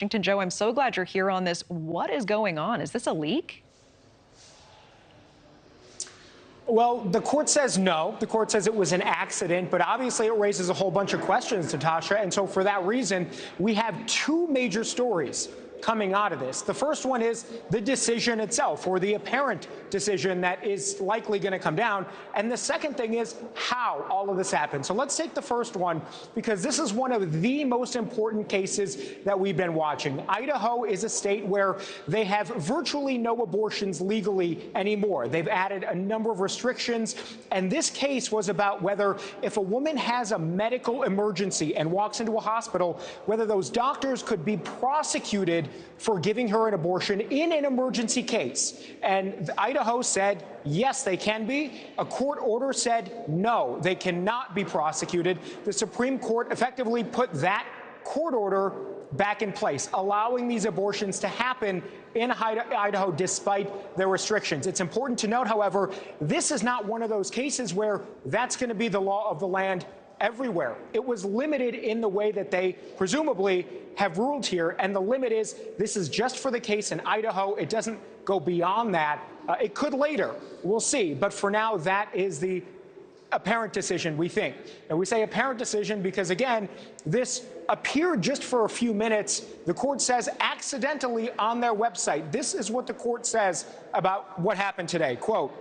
Washington. Joe, I'm so glad you're here on this. What is going on? Is this a leak? Well, the court says no. The court says it was an accident, but obviously it raises a whole bunch of questions, Natasha. And so for that reason, we have two major stories coming out of this. The first one is the decision itself, or the apparent decision that is likely going to come down. And the second thing is how all of this happened. So let's take the first one, because this is one of the most important cases that we've been watching. Idaho is a state where they have virtually no abortions legally anymore. They've added a number of restrictions. And this case was about whether, if a woman has a medical emergency and walks into a hospital, whether those doctors could be prosecuted for giving her an abortion in an emergency case. And Idaho said, yes, they can be. A court order said, no, they cannot be prosecuted. The Supreme Court effectively put that court order back in place, allowing these abortions to happen in Idaho despite their restrictions. It's important to note, however, this is not one of those cases where that's going to be the law of the land everywhere. It was limited in the way that they presumably have ruled here, and the limit is this is just for the case in Idaho. It doesn't go beyond that. It could later. We'll see. But for now, that is the apparent decision, we think. And we say apparent decision because, again, this appeared just for a few minutes. The court says accidentally on their website. This is what the court says about what happened today. Quote,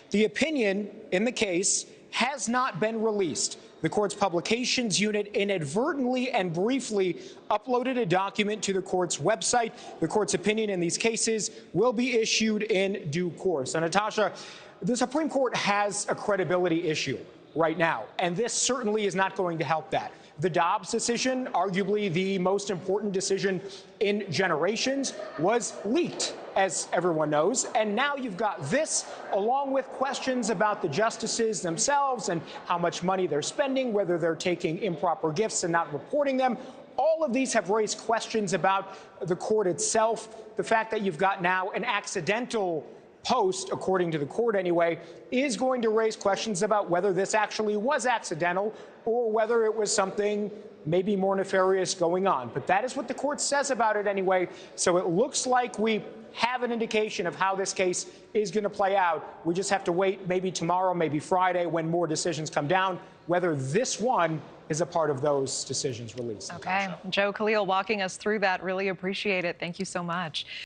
"The opinion in the case has not been released. The court's publications unit inadvertently and briefly uploaded a document to the court's website. The court's opinion in these cases will be issued in due course." And Natasha, the Supreme Court has a credibility issue right now, and this certainly is not going to help that. The Dobbs decision, arguably the most important decision in generations, was leaked, as everyone knows. And now you've got this, along with questions about the justices themselves and how much money they're spending, whether they're taking improper gifts and not reporting them. All of these have raised questions about the court itself. The fact that you've got now an accidental post, according to the court anyway, is going to raise questions about whether this actually was accidental or whether it was something maybe more nefarious going on. But that is what the court says about it anyway. So it looks like we have an indication of how this case is going to play out. We just have to wait maybe tomorrow, maybe Friday, when more decisions come down, whether this one is a part of those decisions released. Okay. Joe, Khalil walking us through that. Really appreciate it. Thank you so much.